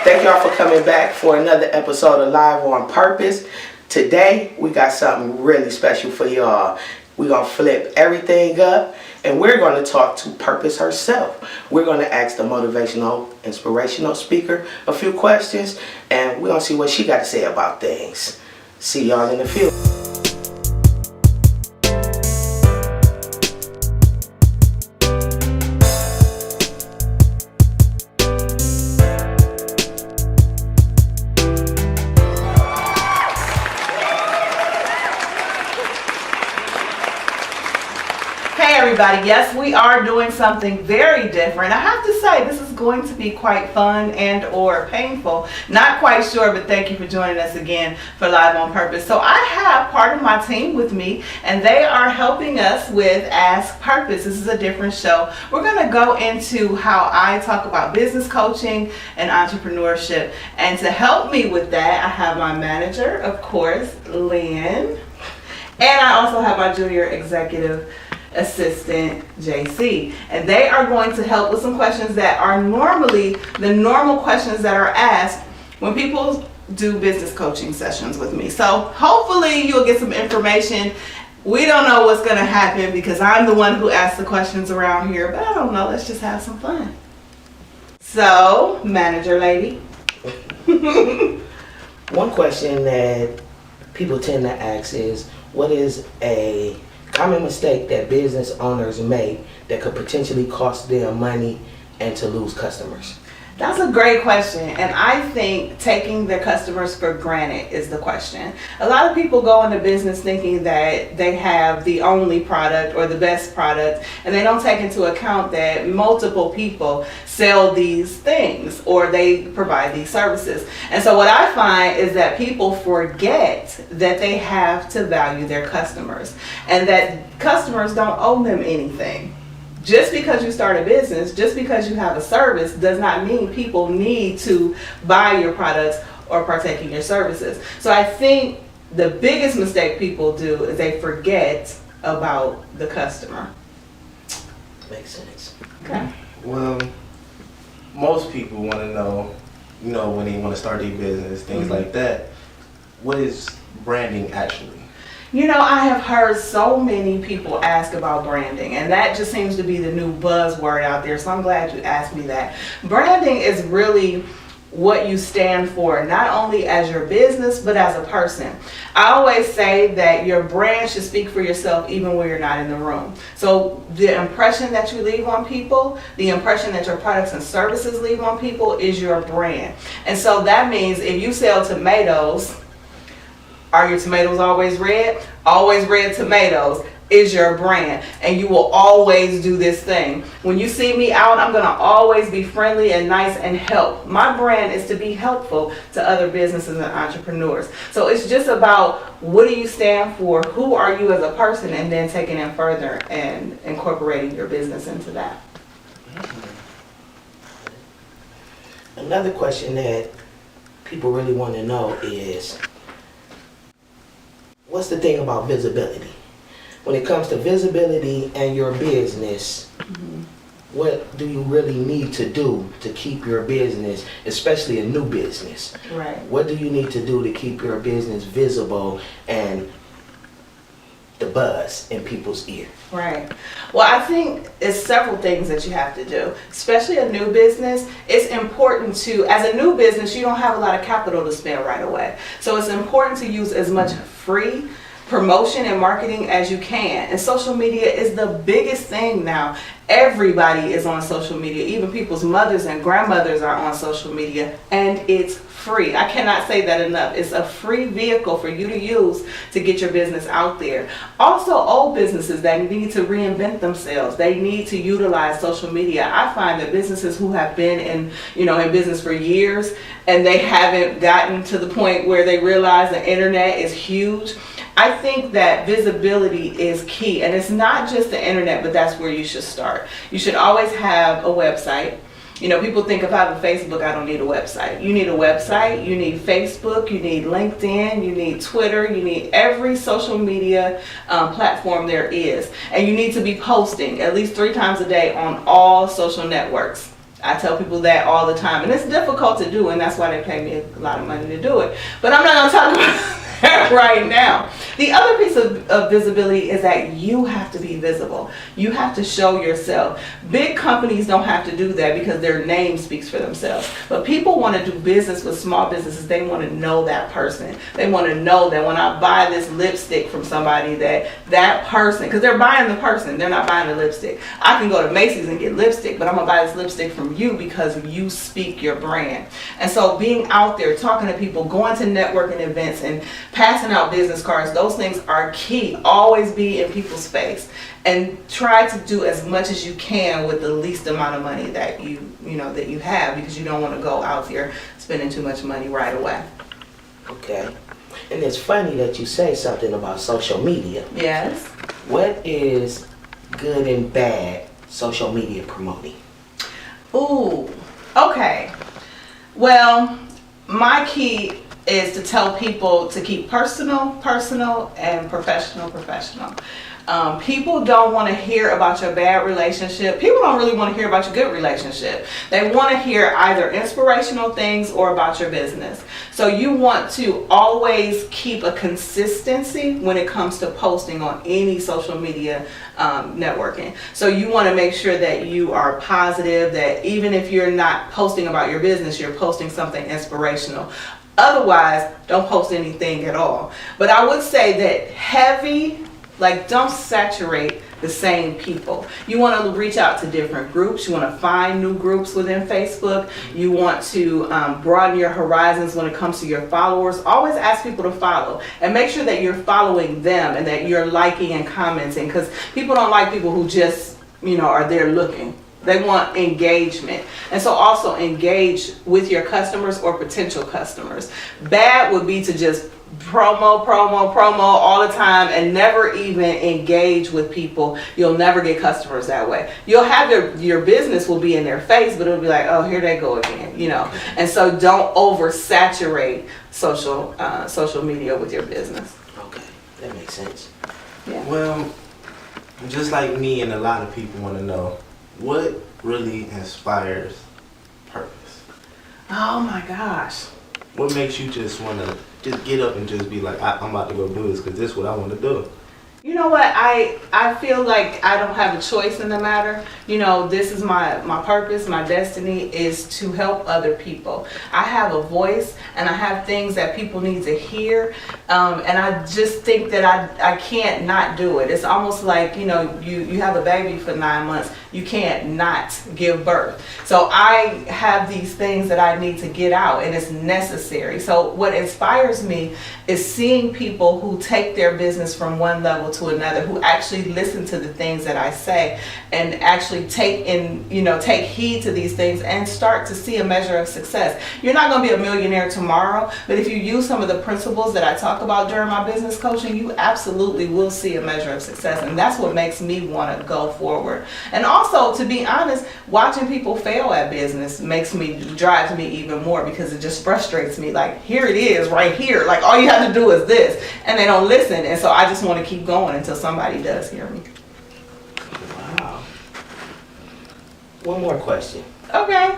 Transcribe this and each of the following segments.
Thank y'all for coming back for another episode of Live on Purpose. Today, we got something really special for y'all. We're going to flip everything up, and we're going to talk to Purpose herself. We're going to ask the motivational, inspirational speaker a few questions, and we're going to see what she got to say about things. See y'all in the field. Everybody, yes, we are doing something very different. I have to say, this is going to be quite fun and or painful. Not quite sure, but thank you for joining us again for Live on Purpose. So I have part of my team with me, and they are helping us with Ask Purpose. This is a different show. We're going to go into how I talk about business coaching and entrepreneurship. And to help me with that, I have my manager, of course, Lynn. And I also have my junior executive assistant, JC, and they are going to help with some questions that are normally the normal questions that are asked when people do business coaching sessions with me. So hopefully you'll get some information. We don't know what's going to happen because I'm the one who asks the questions around here, but I don't know. Let's just have some fun. So, manager lady. One question that people tend to ask is, what is a common mistake that business owners make that could potentially cost them money and to lose customers? That's a great question, and I think taking their customers for granted is the question. A lot of people go into business thinking that they have the only product or the best product, and they don't take into account that multiple people sell these things or they provide these services. And so what I find is that people forget that they have to value their customers and that customers don't owe them anything. Just because you start a business, just because you have a service, does not mean people need to buy your products or partake in your services. So I think the biggest mistake people do is they forget about the customer. Makes sense. Okay. Well, most people want to know, when they want to start their business, things like that. What is branding actually? I have heard so many people ask about branding, and that just seems to be the new buzzword out there, so I'm glad you asked me that. Branding is really what you stand for, not only as your business, but as a person. I always say that your brand should speak for yourself even when you're not in the room. So the impression that you leave on people, the impression that your products and services leave on people is your brand. And so that means if you sell tomatoes, are your tomatoes always red? Always red tomatoes is your brand, and you will always do this thing. When you see me out, I'm going to always be friendly and nice and help. My brand is to be helpful to other businesses and entrepreneurs. So it's just about what do you stand for, who are you as a person, and then taking it further and incorporating your business into that. Another question that people really want to know is, what's the thing about visibility? When it comes to visibility and your business, what do you really need to do to keep your business, especially a new business? Right. What do you need to do to keep your business visible and the buzz in people's ear? Right. Well, I think it's several things that you have to do, especially a new business. It's important to, as a new business, you don't have a lot of capital to spend right away. So it's important to use as much free promotion and marketing as you can. And social media is the biggest thing now. Everybody is on social media. Even people's mothers and grandmothers are on social media, and it's free. I cannot say that enough. It's a free vehicle for you to use to get your business out there. Also, old businesses that need to reinvent themselves, they need to utilize social media. I find that businesses who have been in business for years and they haven't gotten to the point where they realize the internet is huge, I think that visibility is key, and it's not just the internet, but that's where you should start. You should always have a website. People think if I have a Facebook, I don't need a website. You need a website, you need Facebook, you need LinkedIn, you need Twitter, you need every social media platform there is. And you need to be posting at least 3 times a day on all social networks. I tell people that all the time, and it's difficult to do, and that's why they pay me a lot of money to do it. But I'm not going to talk about that right now. The other piece of visibility is that you have to be visible. You have to show yourself. Big companies don't have to do that because their name speaks for themselves. But people want to do business with small businesses. They want to know that person. They want to know that when I buy this lipstick from somebody, that person, because they're buying the person, they're not buying the lipstick. I can go to Macy's and get lipstick, but I'm going to buy this lipstick from you because you speak your brand. And so being out there, talking to people, going to networking events and passing out business cards, those things are key. Always be in people's face and try to do as much as you can with the least amount of money that you have, because you don't want to go out there spending too much money right away. Okay. And it's funny that you say something about social media. Yes. What is good and bad social media promoting? Ooh, okay. Well, my key is to tell people to keep personal, and professional. People don't want to hear about your bad relationship. People don't really want to hear about your good relationship. They want to hear either inspirational things or about your business. So you want to always keep a consistency when it comes to posting on any social media networking. So you want to make sure that you are positive, that even if you're not posting about your business, you're posting something inspirational. Otherwise, don't post anything at all. But I would say that don't saturate the same people. You want to reach out to different groups. You want to find new groups within Facebook. You want to broaden your horizons when it comes to your followers. Always ask people to follow and make sure that you're following them and that you're liking and commenting, because people don't like people who just, are there looking. They want engagement. And so also engage with your customers or potential customers. Bad would be to just promo all the time and never even engage with people. You'll never get customers that way. You'll have your business will be in their face, but it'll be like, oh, here they go again, And so don't oversaturate social media with your business. Okay, that makes sense. Yeah. Well, just like me and a lot of people want to know, what really inspires purpose? Oh my gosh. What makes you just want to just get up and just be like, I'm about to go do this because this is what I want to do? You know what? I feel like I don't have a choice in the matter. This is my purpose, my destiny is to help other people. I have a voice and I have things that people need to hear. And I just think that I can't not do it. It's almost like, you have a baby for 9 months. You can't not give birth. So I have these things that I need to get out, and it's necessary. So what inspires me is seeing people who take their business from one level to another, who actually listen to the things that I say and actually take heed to these things and start to see a measure of success. You're not going to be a millionaire tomorrow, but if you use some of the principles that I talk about during my business coaching, you absolutely will see a measure of success. And that's what makes me want to go forward. And also, to be honest, watching people fail at business drives me even more, because it just frustrates me. Like, here it is right here. Like, all you have to do is this. And they don't listen. And so I just want to keep going until somebody does hear me. Wow. One more question. Okay.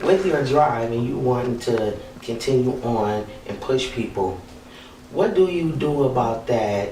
With your drive and you wanting to continue on and push people, what do you do about that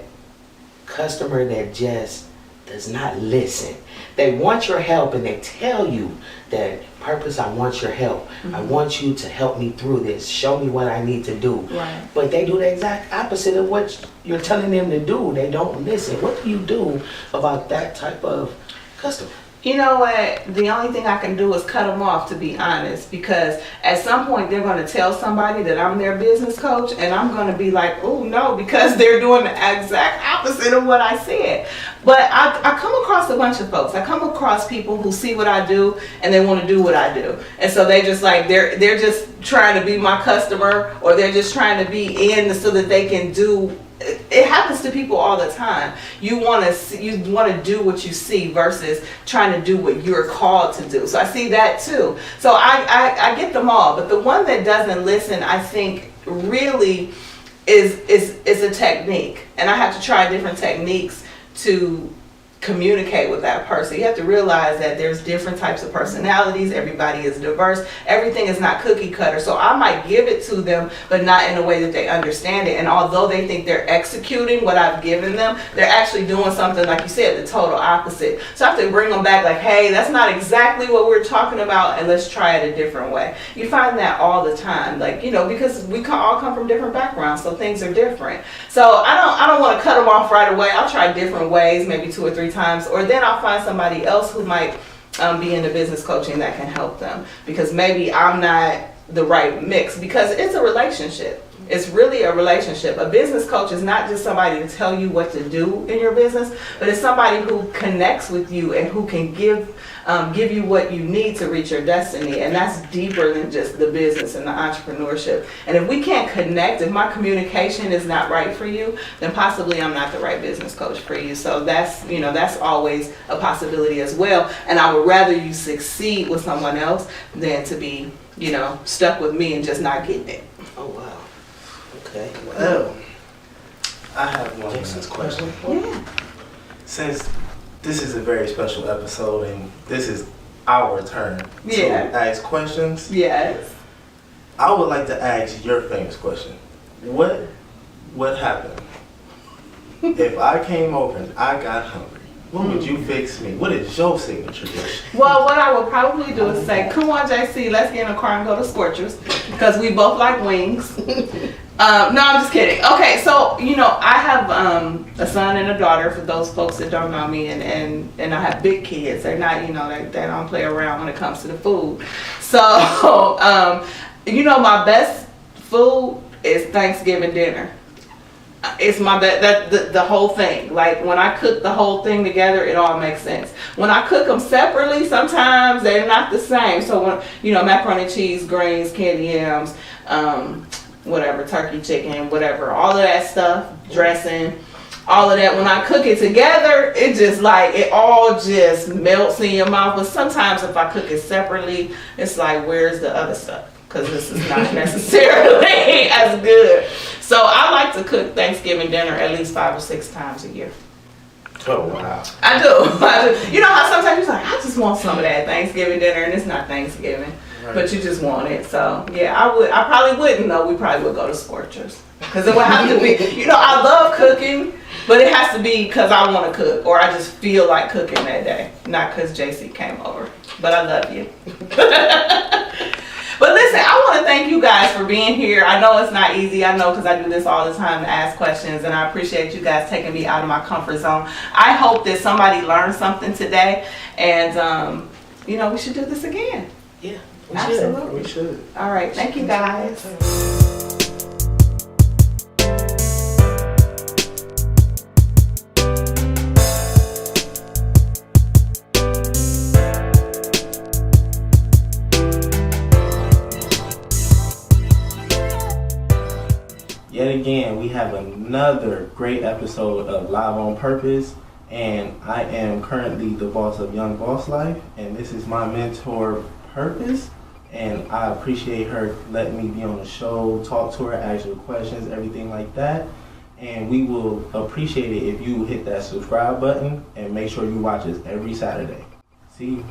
customer that just does not listen? They want your help and they tell you that, Purpose, I want your help. Mm-hmm. I want you to help me through this. Show me what I need to do. Right. But they do the exact opposite of what you're telling them to do. They don't listen. What do you do about that type of customer? You know what? The only thing I can do is cut them off, to be honest, because at some point they're going to tell somebody that I'm their business coach, and I'm going to be like, oh no, because they're doing the exact opposite of what I said. But I come across a bunch of folks. I come across people who see what I do and they want to do what I do. And so they just like, they're just trying to be my customer, or they're just trying to be in so that they can do. It happens to people all the time. You want to do what you see versus trying to do what you're called to do. So I see that too. So I get them all, but the one that doesn't listen, I think, really is a technique, and I have to try different techniques to communicate with that person. You have to realize that there's different types of personalities. Everybody is diverse. Everything is not cookie cutter. So I might give it to them, but not in a way that they understand it. And although they think they're executing what I've given them, they're actually doing something, like you said, the total opposite. So I have to bring them back like, hey, that's not exactly what we're talking about, and let's try it a different way. You find that all the time, like, you know, because we all come from different backgrounds, so things are different. So I don't want to cut them off right away. I'll try different ways, maybe 2 or 3 times, or then I'll find somebody else who might be into business coaching that can help them, because maybe I'm not the right mix, because it's a relationship. It's really a relationship. A business coach is not just somebody to tell you what to do in your business, but it's somebody who connects with you and who can give you what you need to reach your destiny. And that's deeper than just the business and the entrepreneurship. And if we can't connect, if my communication is not right for you, then possibly I'm not the right business coach for you. So that's, you know, that's always a possibility as well. And I would rather you succeed with someone else than to be, you know, stuck with me and just not getting it. Oh, wow. Okay, well, I have one Jason's question. Yeah. Since this is a very special episode and this is our turn to ask questions, Yes. I would like to ask your famous question. What happened if I came over and I got hungry? What would you fix me? What is your signature dish? Well, what I would probably do is say, come on, JC, let's get in a car and go to Scorchers, because we both like wings. No, I'm just kidding. Okay, so, you know, I have a son and a daughter, for those folks that don't know me, and I have big kids. They're not, you know, they don't play around when it comes to the food. So, you know, my best food is Thanksgiving dinner. It's my the whole thing. Like, when I cook the whole thing together, it all makes sense. When I cook them separately, sometimes they're not the same. So when, you know, macaroni and cheese, greens, candy yams, whatever, turkey, chicken, whatever, all of that stuff, dressing, all of that, when I cook it together, it just like, it all just melts in your mouth. But sometimes if I cook it separately, it's like, where's the other stuff? Because this is not necessarily as good. So I like to cook Thanksgiving dinner at least 5 or 6 times a year. Oh, wow. I do. You know how sometimes you're like, I just want some of that Thanksgiving dinner, and it's not Thanksgiving, Right. but you just want it. So yeah, I probably wouldn't though. We probably would go to Scorchers, because it would have to be, you know, I love cooking, but it has to be because I want to cook, or I just feel like cooking that day, not because JC came over. But I love you. But listen, I want to thank you guys for being here. I know it's not easy. I know, because I do this all the time to ask questions, and I appreciate you guys taking me out of my comfort zone. I hope that somebody learned something today, and you know, we should do this again. Yeah, we Absolutely. We should. All right, thank you guys. Yet again, we have another great episode of Live on Purpose, and I am currently the boss of Young Boss Life, and this is my mentor, Purpose, and I appreciate her letting me be on the show, talk to her, ask her questions, everything like that, and we will appreciate it if you hit that subscribe button and make sure you watch us every Saturday. See you.